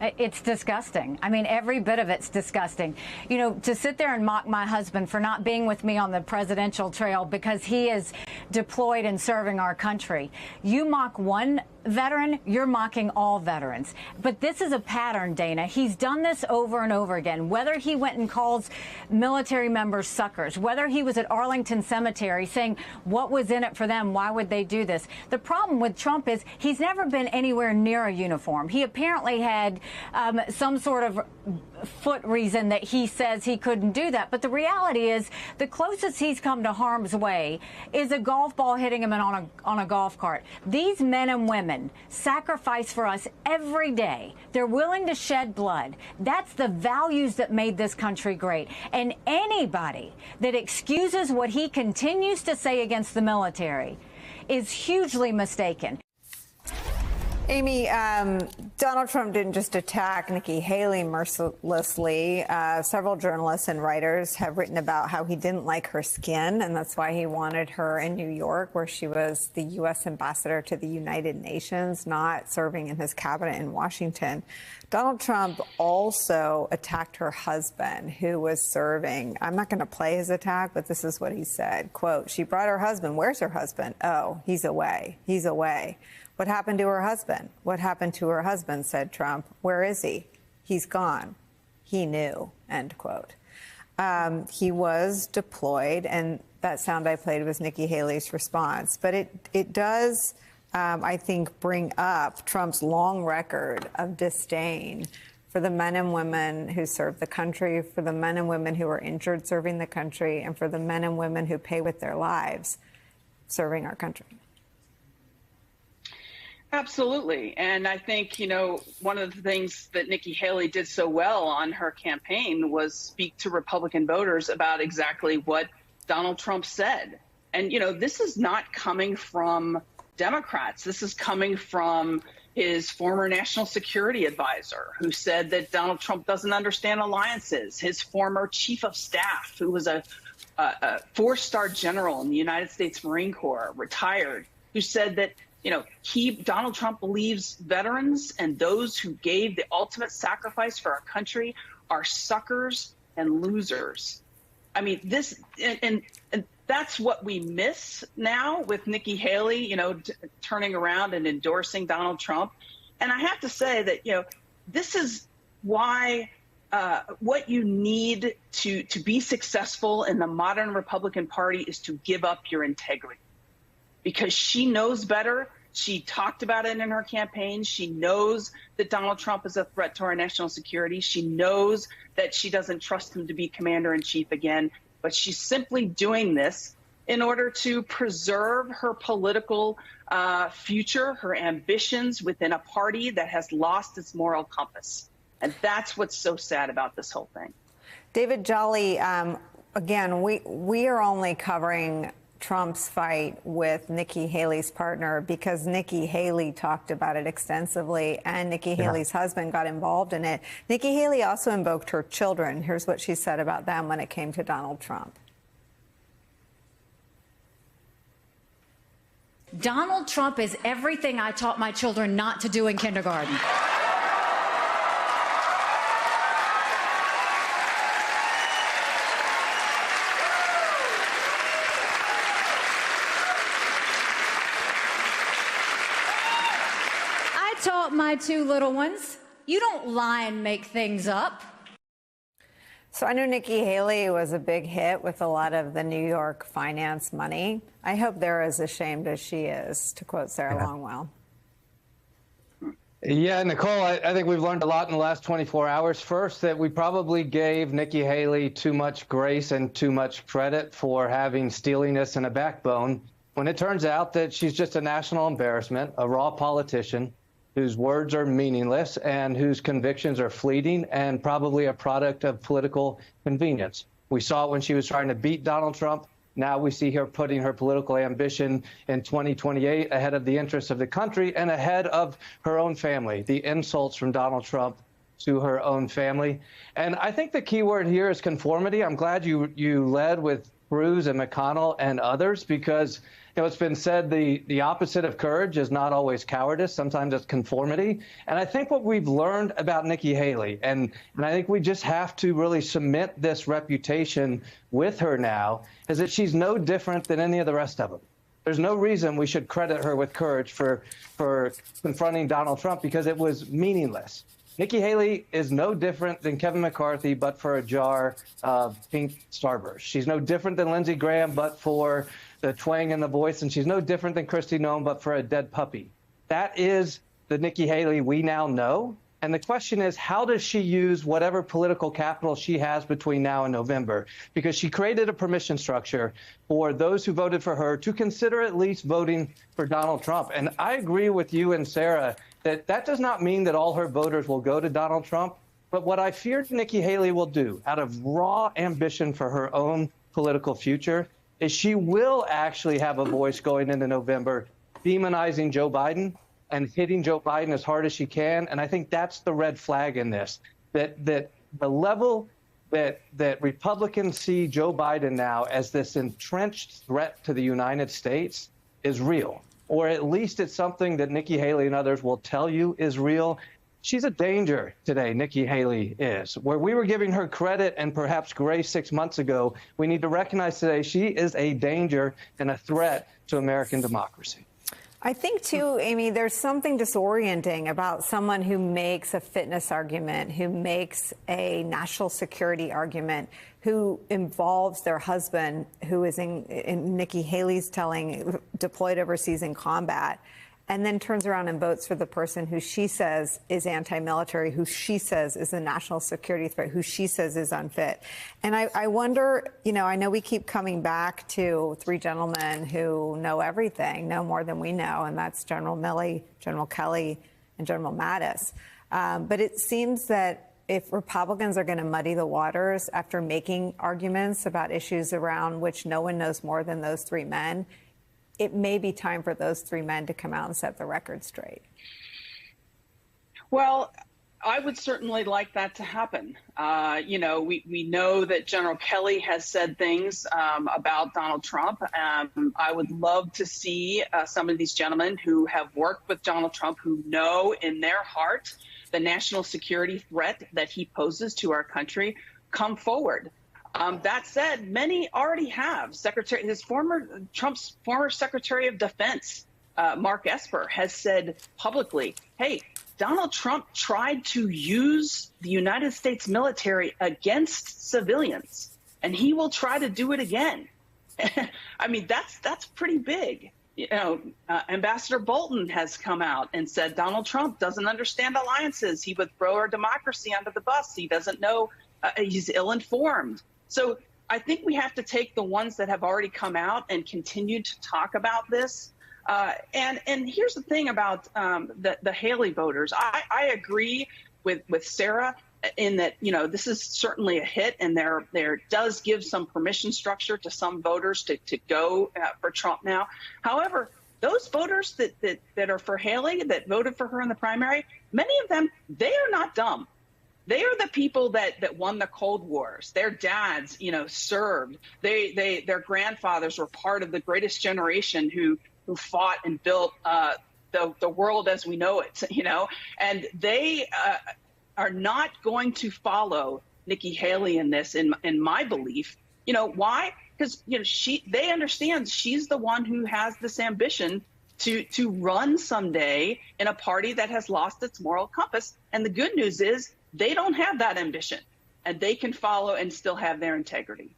It's disgusting. I mean, every bit of it's disgusting. You know, to sit there and mock my husband for not being with me on the presidential trail because he is deployed and serving our country. You mock one veteran, you're mocking all veterans. But this is a pattern, Dana. He's done this over and over again. Whether he went and calls military members suckers, whether he was at Arlington Cemetery saying what was in it for them, why would they do this? The problem with Trump is he's never been anywhere near a uniform. He apparently had some sort of foot reason that he says he couldn't do that. But the reality is the closest he's come to harm's way is a golf ball hitting him on a golf cart. These men and women sacrifice for us every day. They're willing to shed blood. That's the values that made this country great. And anybody that excuses what he continues to say against the military is hugely mistaken. Amy, Donald Trump didn't just attack Nikki Haley mercilessly. Several journalists and writers have written about how he didn't like her skin, and that's why he wanted her in New York, where she was the U.S. ambassador to the United Nations, not serving in his cabinet in Washington. Donald Trump also attacked her husband, who was serving. I'm not going to play his attack, but this is what he said. Quote, "She brought her husband. Where's her husband? Oh, he's away. He's away. What happened to her husband? What happened to her husband?" said Trump. "Where is he? He's gone. He knew," end quote. He was deployed, and that sound I played was Nikki Haley's response. But it does, I think, bring up Trump's long record of disdain for the men and women who serve the country, for the men and women who are injured serving the country, and for the men and women who pay with their lives serving our country. Absolutely. And I think, you know, one of the things that Nikki Haley did so well on her campaign was speak to Republican voters about exactly what Donald Trump said. And, you know, this is not coming from Democrats. This is coming from his former national security advisor, who said that Donald Trump doesn't understand alliances. His former chief of staff, who was a four-star general in the United States Marine Corps, retired, who said that, you know, Donald Trump believes veterans and those who gave the ultimate sacrifice for our country are suckers and losers. I mean, this and that's what we miss now with Nikki Haley, you know, turning around and endorsing Donald Trump. And I have to say that, you know, this is why what you need to be successful in the modern Republican Party is to give up your integrity. Because she knows better. She talked about it in her campaign. She knows that Donald Trump is a threat to our national security. She knows that she doesn't trust him to be commander-in-chief again. But she's simply doing this in order to preserve her political future, her ambitions within a party that has lost its moral compass. And that's what's so sad about this whole thing. David Jolly, again, we are only covering Trump's fight with Nikki Haley's partner because Nikki Haley talked about it extensively and Nikki Haley's husband got involved in it. Nikki Haley also invoked her children. Here's what she said about them when it came to Donald Trump. Donald Trump is everything I taught my children not to do in kindergarten. Taught my two little ones, you don't lie and make things up. So I know Nikki Haley was a big hit with a lot of the New York finance money. I hope they're as ashamed as she is, to quote Sarah Longwell. Yeah, Nicole, I think we've learned a lot in the last 24 hours. First, that we probably gave Nikki Haley too much grace and too much credit for having steeliness and a backbone, when it turns out that she's just a national embarrassment, a raw politician whose words are meaningless and whose convictions are fleeting and probably a product of political convenience. We saw it when she was trying to beat Donald Trump. Now we see her putting her political ambition in 2028 ahead of the interests of the country and ahead of her own family, the insults from Donald Trump to her own family. And I think the key word here is conformity. I'm glad you led with Cruz and McConnell and others, because It's been said the opposite of courage is not always cowardice. Sometimes it's conformity. And I think what we've learned about Nikki Haley, and I think we just have to really cement this reputation with her now, is that she's no different than any of the rest of them. There's no reason we should credit her with courage for confronting Donald Trump, because it was meaningless. Nikki Haley is no different than Kevin McCarthy, but for a jar of pink Starburst. She's no different than Lindsey Graham, but for the twang in the voice. And she's no different than Kristi Noem, but for a dead puppy. That is the Nikki Haley we now know. And the question is, how does she use whatever political capital she has between now and November? Because she created a permission structure for those who voted for her to consider at least voting for Donald Trump. And I agree with you and Sarah that does not mean that all her voters will go to Donald Trump. But what I fear Nikki Haley will do, out of raw ambition for her own political future, is she will actually have a voice going into November demonizing Joe Biden and hitting Joe Biden as hard as she can. And I think that's the red flag in this, that the level that Republicans see Joe Biden now as this entrenched threat to the United States is real. Or at least it's something that Nikki Haley and others will tell you is real. She's a danger today, Nikki Haley is. Where we were giving her credit and perhaps grace 6 months ago, we need to recognize today she is a danger and a threat to American democracy. I think, too, Amy, there's something disorienting about someone who makes a fitness argument, who makes a national security argument, who involves their husband, who is in Nikki Haley's telling, deployed overseas in combat, and then turns around and votes for the person who she says is anti-military, who she says is a national security threat, who she says is unfit. And I wonder, I know we keep coming back to three gentlemen who know everything, know more than we know, and that's General Milley, General Kelly, and General Mattis. But it seems that if Republicans are going to muddy the waters after making arguments about issues around which no one knows more than those three men, it may be time for those three men to come out and set the record straight. Well, I would certainly like that to happen. We know that General Kelly has said things about Donald Trump. I would love to see some of these gentlemen who have worked with Donald Trump, who know in their heart the national security threat that he poses to our country, come forward. That said, many already have. Trump's former Secretary of Defense, Mark Esper, has said publicly, hey, Donald Trump tried to use the United States military against civilians, and he will try to do it again. I mean, that's pretty big. Ambassador Bolton has come out and said Donald Trump doesn't understand alliances. He would throw our democracy under the bus. He doesn't know. He's ill-informed. So I think we have to take the ones that have already come out and continue to talk about this. And here's the thing about the Haley voters. I agree with Sarah in that, this is certainly a hit, and there does give some permission structure to some voters to go for Trump now. However, those voters that are for Haley, that voted for her in the primary, many of them, they are not dumb. They are the people that won the Cold Wars. Their dads, served. Their grandfathers were part of the greatest generation who fought and built the world as we know it. And they are not going to follow Nikki Haley in this. In my belief, why? Because they understand she's the one who has this ambition to run someday in a party that has lost its moral compass. And the good news is, they don't have that ambition, and they can follow and still have their integrity.